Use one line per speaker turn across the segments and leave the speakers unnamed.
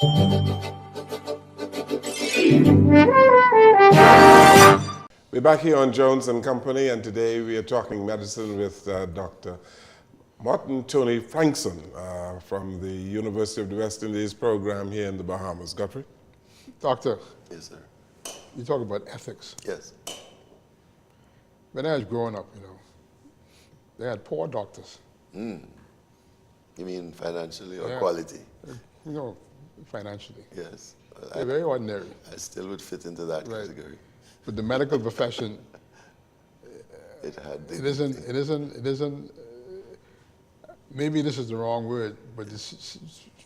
We're back here on Jones and Company, and today we are talking medicine with Dr. Morton Tony Frankson from the University of the West Indies program here in the Bahamas. Godfrey?
Doctor.
Yes, sir.
You talk about ethics.
Yes.
When I was growing up, they had poor doctors.
You mean financially or
Yeah.
quality?
Financially.
Yes.
They're very ordinary.
I still would fit into that
Right.
category.
But the medical profession,
It had
it isn't, maybe this is the wrong word, but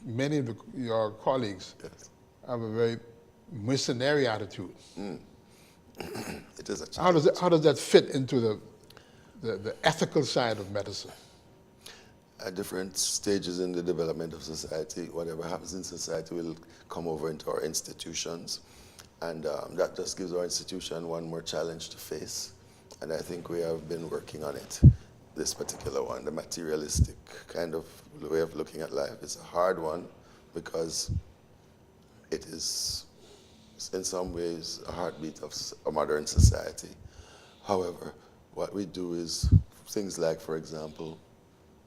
many of your colleagues
Yes.
have a very mercenary attitude.
It is a challenge.
How does that fit into the ethical side of medicine?
At different stages in the development of society, whatever happens in society will come over into our institutions. And that just gives our institution one more challenge to face. And I think we have been working on it. This particular one, the materialistic kind of way of looking at life, is a hard one because it is, in some ways, a heartbeat of a modern society. However, what we do is things like, for example,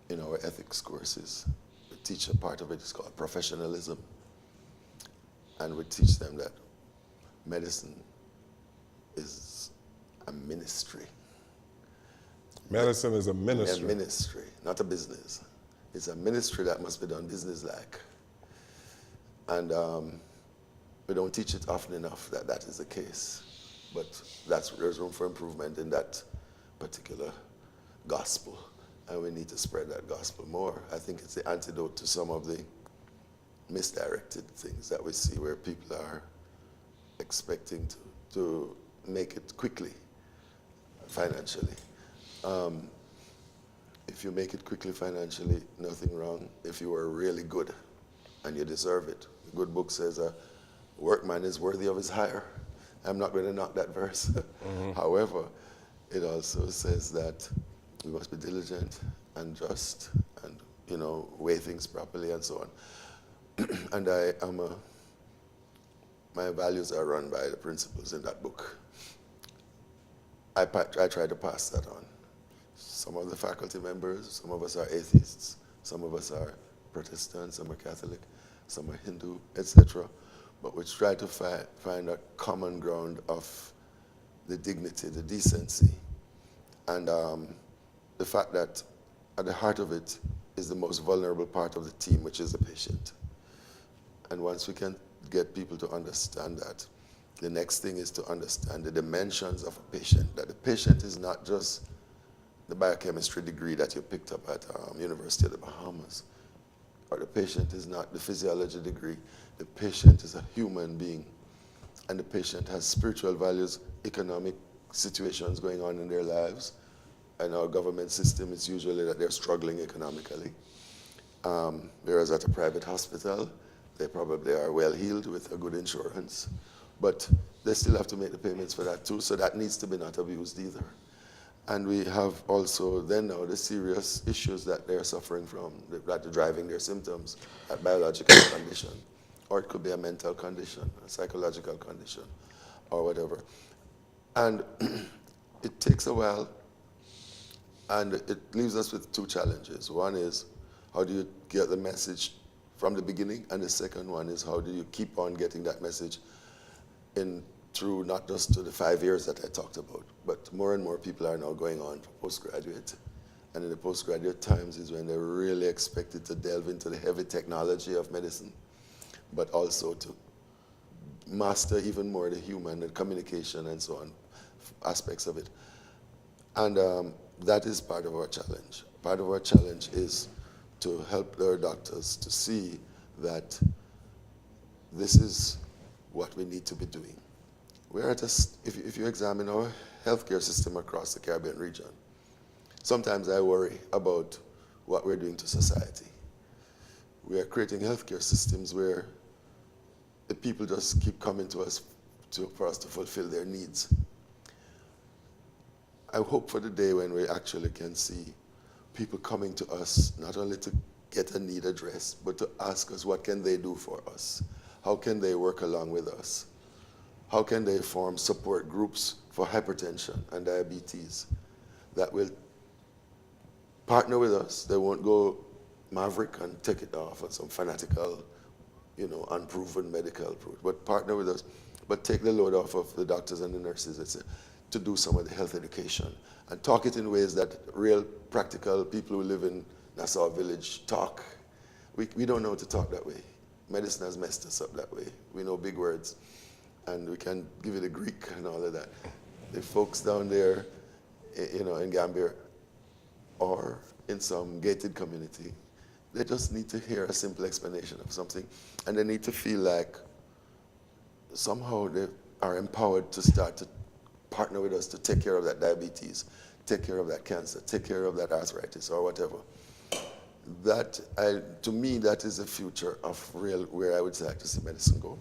in our ethics courses, we teach a part of it is called professionalism. And we teach them that medicine is a ministry.
Medicine is a ministry.
A ministry, not a business. It's a ministry that must be done business-like. And we don't teach it often enough that that is the case. But there's room for improvement in that particular gospel. And we need to spread that gospel more. I think it's the antidote to some of the misdirected things that we see where people are expecting to make it quickly, financially. If you make it quickly financially, nothing wrong. If you are really good and you deserve it. The good book says a workman is worthy of his hire. I'm not going to knock that verse. However, it also says that we must be diligent and just and, weigh things properly and so on. And my values are run by the principles in that book. I try to pass that on. Some of the faculty members, some of us are atheists, some of us are Protestant, some are Catholic, some are Hindu, etc. But we try to find a common ground of the dignity, the decency, and the fact that at the heart of it is the most vulnerable part of the team, which is the patient. And once we can get people to understand that, the next thing is to understand the dimensions of a patient, that the patient is not just the biochemistry degree that you picked up at University of the Bahamas, or the patient is not the physiology degree. The patient is a human being, and the patient has spiritual values, economic situations going on in their lives, and our government system is usually that they're struggling economically. Whereas at a private hospital, they probably are well heeled with a good insurance, but they still have to make the payments for that too, so that needs to be not abused either. And we have also then now the serious issues that they're suffering from, that are driving their symptoms, a biological condition, or it could be a mental condition, a psychological condition, or whatever. And it takes a while, and it leaves us with two challenges. One is, how do you get the message from the beginning? And the second one is, how do you keep on getting that message in through not just to the 5 years that I talked about, but more and more people are now going on for postgraduate. And in the postgraduate times is when they're really expected to delve into the heavy technology of medicine, but also to master even more the human and communication and so on, aspects of it. And that is part of our challenge. Part of our challenge is to help our doctors to see that this is what we need to be doing. We're at if you examine our healthcare system across the Caribbean region, sometimes I worry about what we're doing to society. We are creating healthcare systems where the people just keep coming to us for us to fulfill their needs. I hope for the day when we actually can see people coming to us not only to get a need addressed, but to ask us what can they do for us. How can they work along with us? How can they form support groups for hypertension and diabetes that will partner with us? They won't go maverick and take it off on some fanatical, unproven medical approach, but partner with us, but take the load off of the doctors and the nurses, etc., to do some of the health education and talk it in ways that real practical people who live in Nassau Village talk. We don't know how to talk that way. Medicine has messed us up that way. We know big words, and we can give it a Greek and all of that. The folks down there, in Gambia or in some gated community, they just need to hear a simple explanation of something, and they need to feel like somehow they are empowered to start to partner with us to take care of that diabetes, take care of that cancer, take care of that arthritis or whatever. To me, that is the future of where I would like to see medicine go.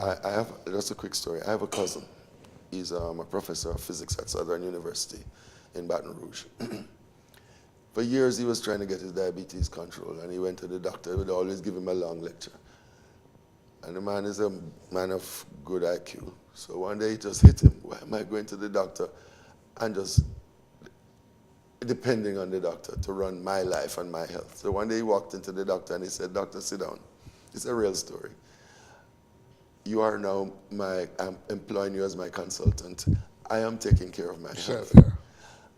I have just a quick story. I have a cousin. He's a professor of physics at Southern University in Baton Rouge. For years, he was trying to get his diabetes controlled, and he went to the doctor. He would always give him a long lecture. And the man is a man of good IQ. So one day, it just hit him. Why am I going to the doctor and just depending on the doctor to run my life and my health? So one day, he walked into the doctor, and he said, "Doctor, sit down. It's a real story. You are now I'm employing you as my consultant. I am taking care of my health.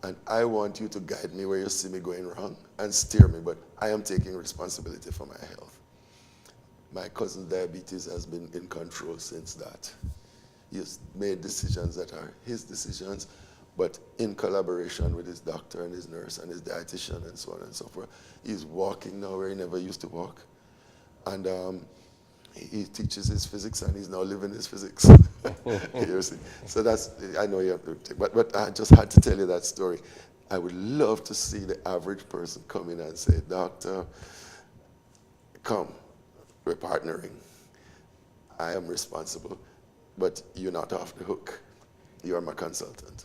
And I want you to guide me where you see me going wrong and steer me, but I am taking responsibility for my health." My cousin's diabetes has been in control since that. He has made decisions that are his decisions, but in collaboration with his doctor and his nurse and his dietitian and so on and so forth. He's walking now where he never used to walk. And he teaches his physics, and he's now living his physics. You see? So I know you have to take, but I just had to tell you that story. I would love to see the average person come in and say, "Doctor, come, we're partnering. I am responsible, but you're not off the hook. You're my consultant."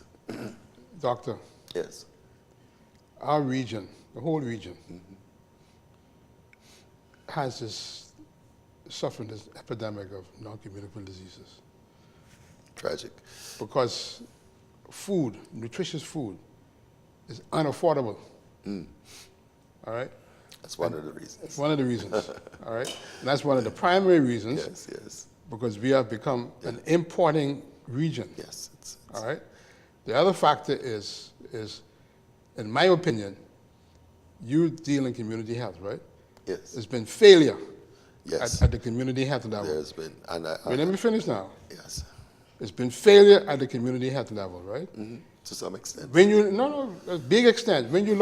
Doctor,
Yes.
our region, the whole region, has suffering this epidemic of non-communicable diseases.
Tragic.
Because food, nutritious food, is unaffordable. All right?
That's one of the reasons.
It's one of the reasons. All right? And that's one of the primary reasons.
Yes.
Because we have become an importing region.
Yes.
All right? The other factor is, in my opinion, you deal in community health, right?
Yes.
There's been failure
Yes.
at the community health level.
There's been, and
Wait, let me finish now.
yes.
There's been failure at the community health level, right?
To some extent.
When you a big extent. When you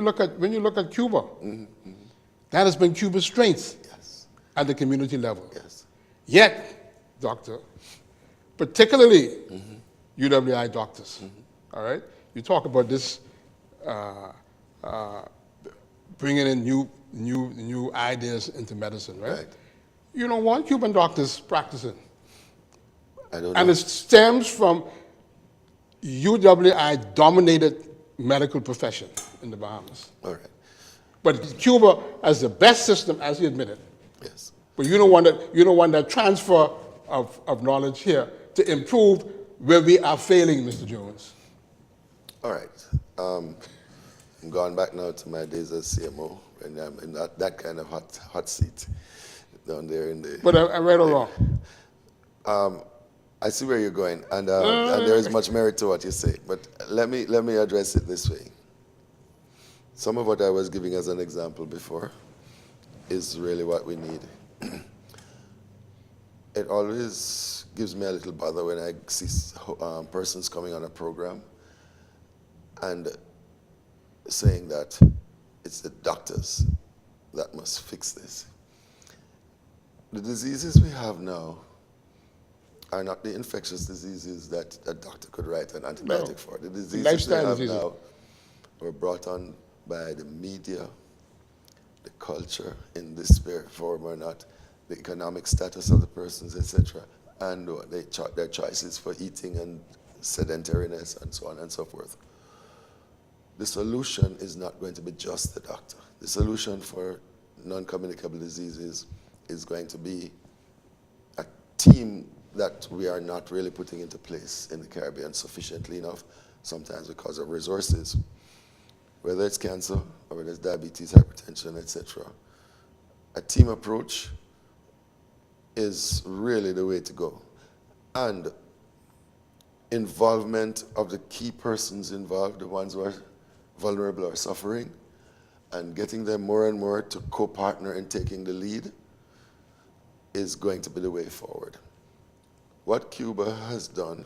look at Cuba, that has been Cuba's strength
Yes.
at the community level.
Yes.
Yet, doctor, particularly UWI doctors, all right? You talk about this bringing in new ideas into medicine, right?
Right.
You don't want Cuban doctors practicing.
I don't
And
know.
it stems from UWI-dominated medical profession in the Bahamas.
All right.
But Cuba has the best system, as he admitted.
Yes.
But you don't want that transfer of knowledge here to improve where we are failing, Mr. Jones.
All right. I'm going back now to my days as CMO, and I'm in that kind of hot seat down there in the.
But I read it wrong.
I see where you're going, and there is much merit to what you say. But let me address it this way. Some of what I was giving as an example before is really what we need. It always gives me a little bother when I see persons coming on a program and saying that it's the doctors that must fix this. The diseases we have now are not the infectious diseases that a doctor could write an antibiotic for. The diseases
Lifestyle
we have
diseases.
now were brought on by the media, the culture, in this form or not, the economic status of the persons, etc., and their choices for eating and sedentariness and so on and so forth. The solution is not going to be just the doctor. The solution for non-communicable diseases is going to be team that we are not really putting into place in the Caribbean sufficiently enough, sometimes because of resources, whether it's cancer or whether it's diabetes, hypertension, etc. A team approach is really the way to go. And involvement of the key persons involved, the ones who are vulnerable or suffering, and getting them more and more to co-partner in taking the lead is going to be the way forward. What Cuba has done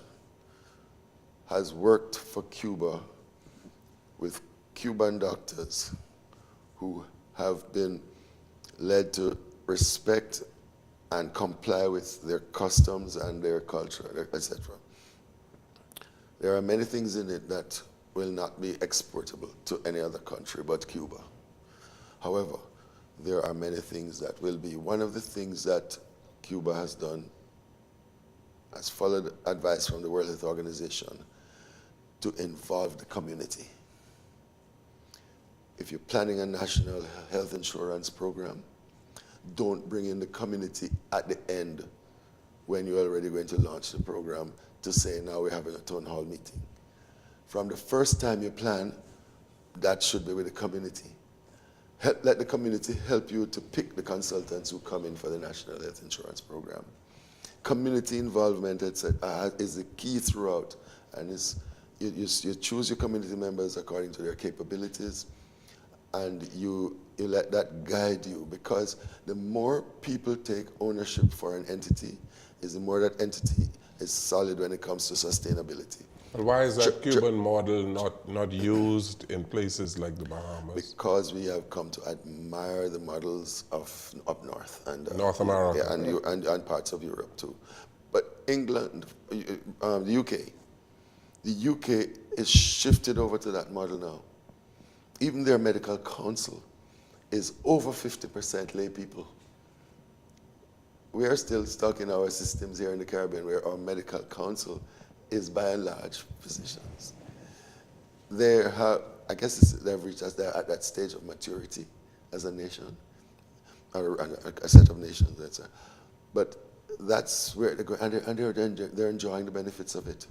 has worked for Cuba with Cuban doctors who have been led to respect and comply with their customs and their culture, etc. There are many things in it that will not be exportable to any other country but Cuba. However, there are many things that will be. One of the things that Cuba has done has followed advice from the World Health Organization to involve the community. If you're planning a national health insurance program, don't bring in the community at the end when you're already going to launch the program to say, now we're having a town hall meeting. From the first time you plan, that should be with the community. Let the community help you to pick the consultants who come in for the National Health Insurance Program. Community involvement, etc., is the key throughout. And you choose your community members according to their capabilities, and you let that guide you, because the more people take ownership for an entity, is the more that entity is solid when it comes to sustainability.
But why is that Cuban model not used in places like the Bahamas?
Because we have come to admire the models of up north and
North America.
Yeah, and parts of Europe too. But England, the UK is shifted over to that model now. Even their medical council is over 50% lay people. We are still stuck in our systems here in the Caribbean where our medical council is by and large physicians. They have, I guess they've reached us there at that stage of maturity as a nation, or a set of nations, let's say. But that's where they're going, and they're enjoying the benefits of it.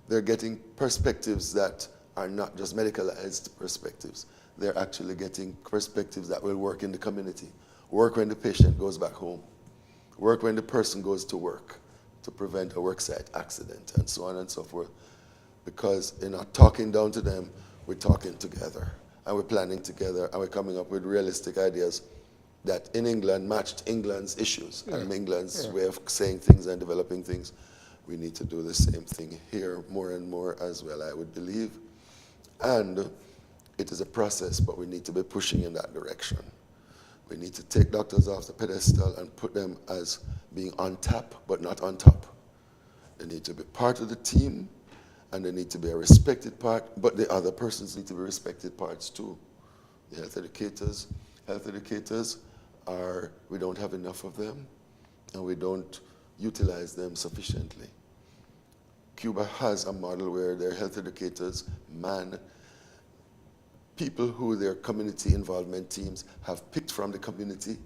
They're getting perspectives that are not just medicalized perspectives. They're actually getting perspectives that will work in the community, work when the patient goes back home, work when the person goes to work, to prevent a worksite accident, and so on and so forth. Because in our talking down to them, we're talking together, and we're planning together, and we're coming up with realistic ideas that in England matched England's issues and England's way of saying things and developing things. We need to do the same thing here more and more as well, I would believe. And it is a process, but we need to be pushing in that direction. We need to take doctors off the pedestal and put them as being on top, but not on top. They need to be part of the team, and they need to be a respected part, but the other persons need to be respected parts too. The health educators we don't have enough of them, and we don't utilize them sufficiently. Cuba has a model where their health educators man people who their community involvement teams have picked from the community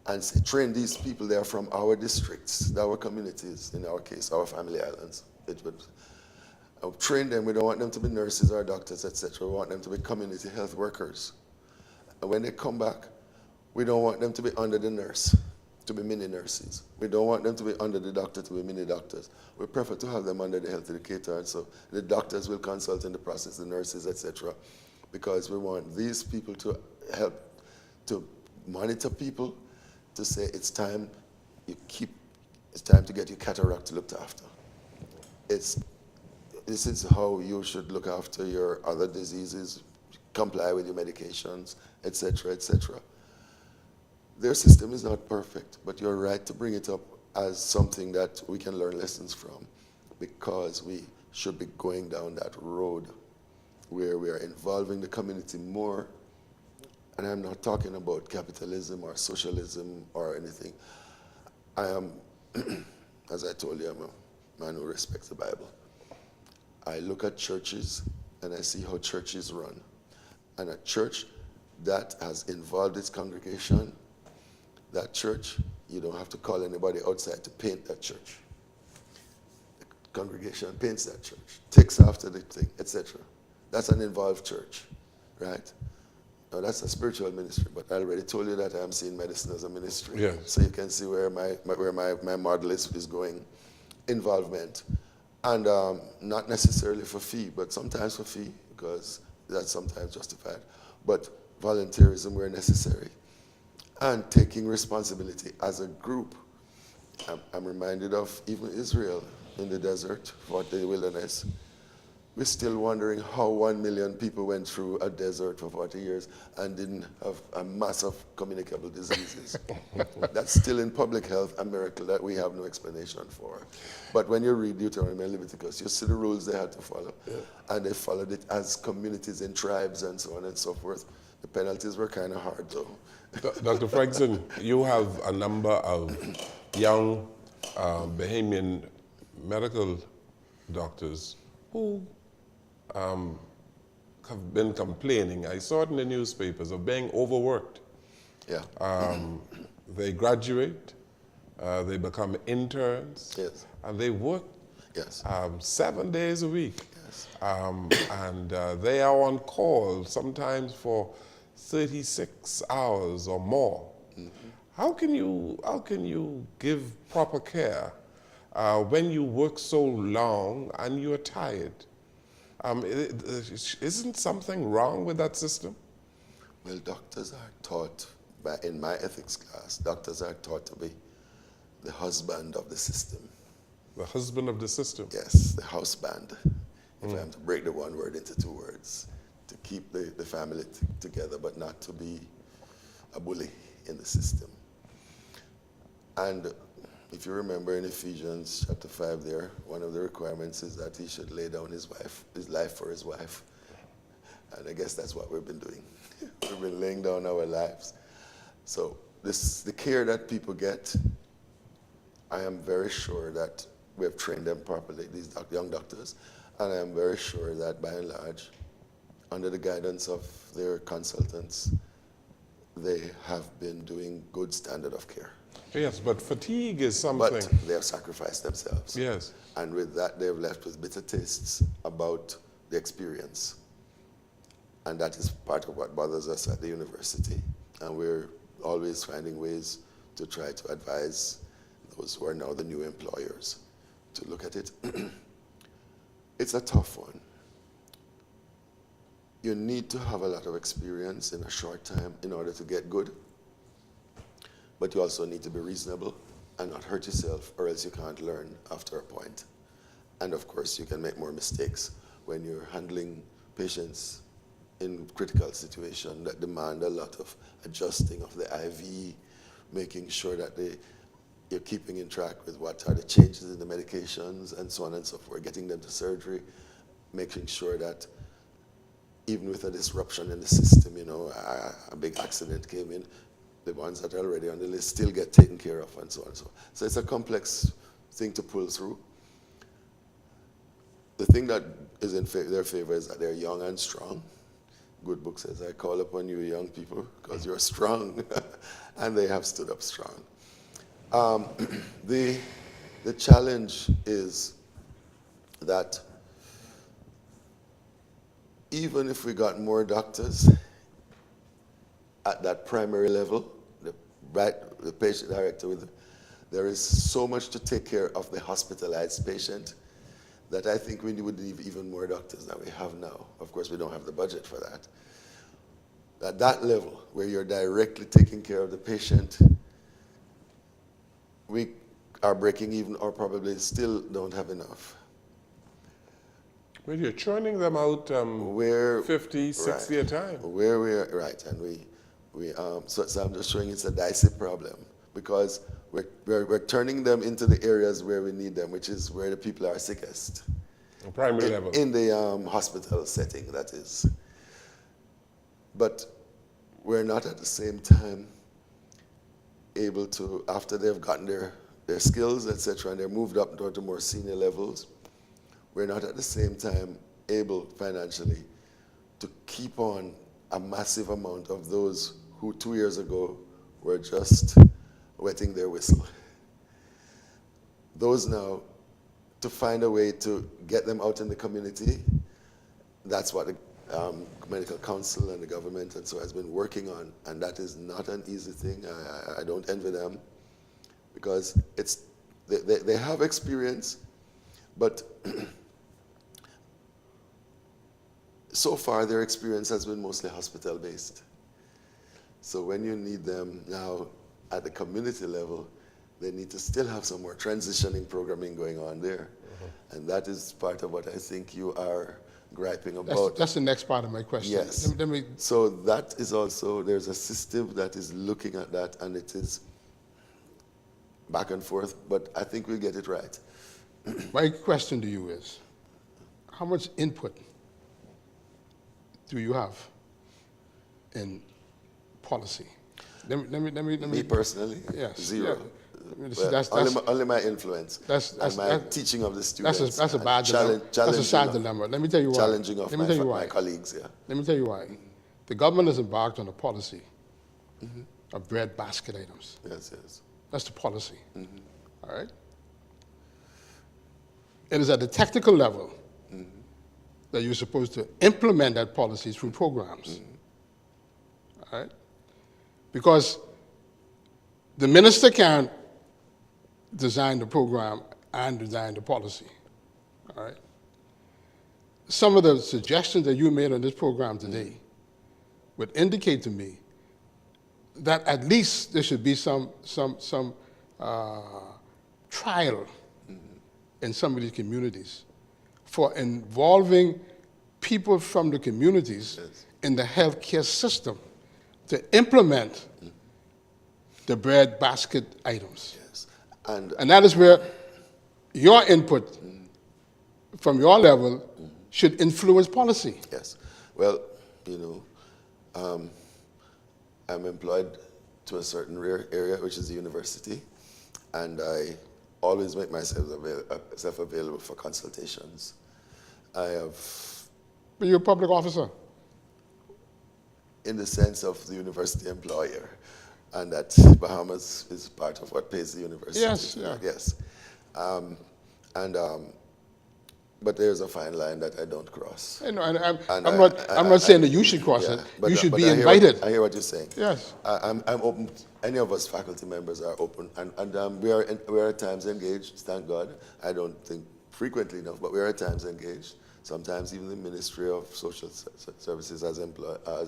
and say, train these people. They are from our districts, our communities, in our case, our family islands. Train them. We don't want them to be nurses or doctors, etc. We want them to be community health workers. And when they come back, we don't want them to be under the nurse, to be mini nurses. We don't want them to be under the doctor, to be mini doctors. We prefer to have them under the health educator, and so the doctors will consult in the process, the nurses, etc. Because we want these people to help to monitor people, to say it's time to get your cataract looked after. This is how you should look after your other diseases, comply with your medications, etc., etc. Their system is not perfect, but you're right to bring it up as something that we can learn lessons from, because we should be going down that road where we are involving the community more. And I'm not talking about capitalism or socialism or anything. I am, as I told you, I'm a man who respects the Bible. I look at churches and I see how churches run. And a church that has involved its congregation, that church You don't have to call anybody outside to paint that church. The congregation paints that church, takes after the thing, etc. That's an involved church, right? Now that's a spiritual ministry, but I already told you that I am seeing medicine as a ministry.
Yes.
So you can see where my model is going. Involvement. And not necessarily for fee, but sometimes for fee, because that's sometimes justified. But volunteerism where necessary. And taking responsibility as a group. I'm reminded of even Israel in the desert, the wilderness. We're still wondering how 1 million people went through a desert for 40 years and didn't have a mass of communicable diseases. That's still in public health a miracle that we have no explanation for. But when you read Deuteronomy and Leviticus, you see the rules they had to follow. Yeah. And they followed it as communities and tribes and so on and so forth. The penalties were kind of hard though.
Dr. Frankson, you have a number of young Bahamian medical doctors who have been complaining, I saw it in the newspapers, of being overworked.
Yeah.
They graduate, they become interns,
yes.
and they work
yes.
7 days a week.
Yes.
And they are on call sometimes for 36 hours or more. Mm-hmm. How can you give proper care when you work so long and you're tired? Isn't something wrong with that system?
Well, doctors are taught, in my ethics class, doctors are taught to be the husband of the system.
The husband of the system?
Yes, the houseband. If I am to break the one word into two words, to keep the family together, but not to be a bully in the system. And if you remember in Ephesians chapter 5 there, one of the requirements is that he should lay down his life for his wife. And I guess that's what we've been doing. We've been laying down our lives. So the care that people get, I am very sure that we have trained them properly, these young doctors, and I am very sure that by and large, under the guidance of their consultants, they have been doing good standard of care.
Yes, but fatigue is something.
But they have sacrificed themselves.
Yes.
And with that, they've left with bitter tastes about the experience. And that is part of what bothers us at the university. And we're always finding ways to try to advise those who are now the new employers to look at it. It's a tough one. You need to have a lot of experience in a short time in order to get good. But you also need to be reasonable and not hurt yourself, or else you can't learn after a point. And of course, you can make more mistakes when you're handling patients in critical situations that demand a lot of adjusting of the IV, making sure that you're keeping in track with what are the changes in the medications and so on and so forth, getting them to surgery, making sure that even with a disruption in the system, a big accident came in, the ones that are already on the list still get taken care of and so on and so on. So it's a complex thing to pull through. The thing that is in their favor is that they're young and strong. Good book says, I call upon you young people because you're strong. And they have stood up strong. The challenge is that even if we got more doctors at that primary level, the patient director, there is so much to take care of the hospitalized patient that I think we would need even more doctors than we have now. Of course, we don't have the budget for that. At that level, where you're directly taking care of the patient, we are breaking even or probably still don't have enough.
Well, you're churning them out 50, 60
right,
a time.
Where we are, right, and so I'm just showing it's a dicey problem because we're turning them into the areas where we need them, which is where the people are sickest.
Primary level.
In the hospital setting, that is. But we're not at the same time able to, after they've gotten their skills, etc., and they're moved up to more senior levels, we're not at the same time able financially to keep on a massive amount of those who 2 years ago were just wetting their whistle. Those now, to find a way to get them out in the community, that's what the medical council and the government and so has been working on, and that is not an easy thing. I don't envy them, because they have experience, but so far their experience has been mostly hospital based. So when you need them now at the community level, they need to still have some more transitioning programming going on there. And that is part of what I think you are griping about.
That's the next part of my question.
Yes.
Let me,
so that is also, there's a system that is looking at that, and it is back and forth, but I think we'll get it right.
my question to you is, how much input do you have in policy? Let
Me personally,
yes,
zero.
yeah. I mean,
Well, only my influence and my teaching of the students.
That's a bad dilemma. That's a sad dilemma. Let me tell you why.
Challenging of my colleagues, yeah.
Let me tell you why. The government has embarked on a policy of bread basket items.
Yes, yes.
That's the policy. All right? It is at the technical level that you're supposed to implement that policy through programs. All right? Because the minister can't design the program and design the policy. All right? Some of the suggestions that you made on this program today would indicate to me that at least there should be some trial in some of these communities for involving people from the communities in the healthcare system to implement the bread basket items.
Yes.
And that is where your input from your level should influence policy.
Yes. Well, I'm employed to a certain area, which is the university, and I always make myself available for consultations. But
you're a public officer.
In the sense of the university employer, and that Bahamas is part of what pays the university.
Yes, yeah.
Yes. But there's a fine line that I don't cross.
And I'm not saying that you should cross it. You should be invited.
I hear what you're saying.
Yes.
I'm open. Any of us faculty members are open, and we are at times engaged. Thank God. I don't think frequently enough, but we are at times engaged. Sometimes even the Ministry of Social Services has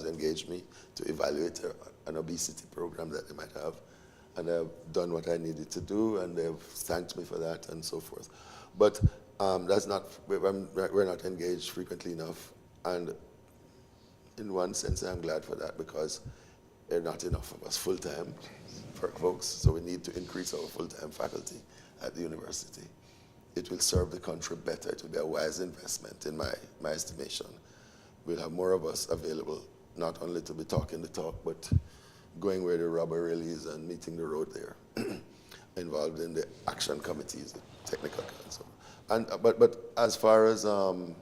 engaged me to evaluate an obesity program that they might have, and I've done what I needed to do, and they've thanked me for that, and so forth. But that's not, we're not engaged frequently enough, and in one sense I'm glad for that, because there are not enough of us full-time folks, so we need to increase our full-time faculty at the university. It will serve the country better. It will be a wise investment in my estimation. We'll have more of us available, not only to be talking the talk, but going where the rubber really is and meeting the road there, involved in the action committees, the technical council. But as far as the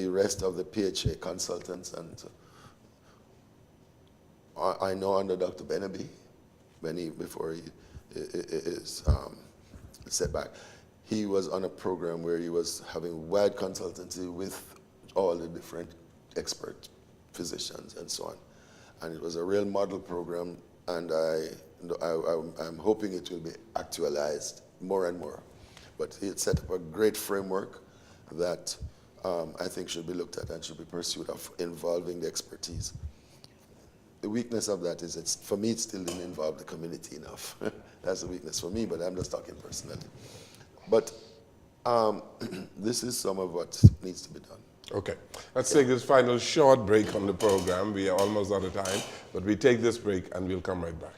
rest of the PHA consultants, and I know under Dr. Benaby, before he is setback, he was on a program where he was having wide consultancy with all the different expert physicians and so on. And it was a real model program, and I'm hoping it will be actualized more and more. But he had set up a great framework that I think should be looked at and should be pursued of involving the expertise. The weakness of that is, for me, it still didn't involve the community enough. That's the weakness for me, but I'm just talking personally. But this is some of what needs to be done.
Okay, let's take this final short break on the program. We are almost out of time, but we take this break and we'll come right back.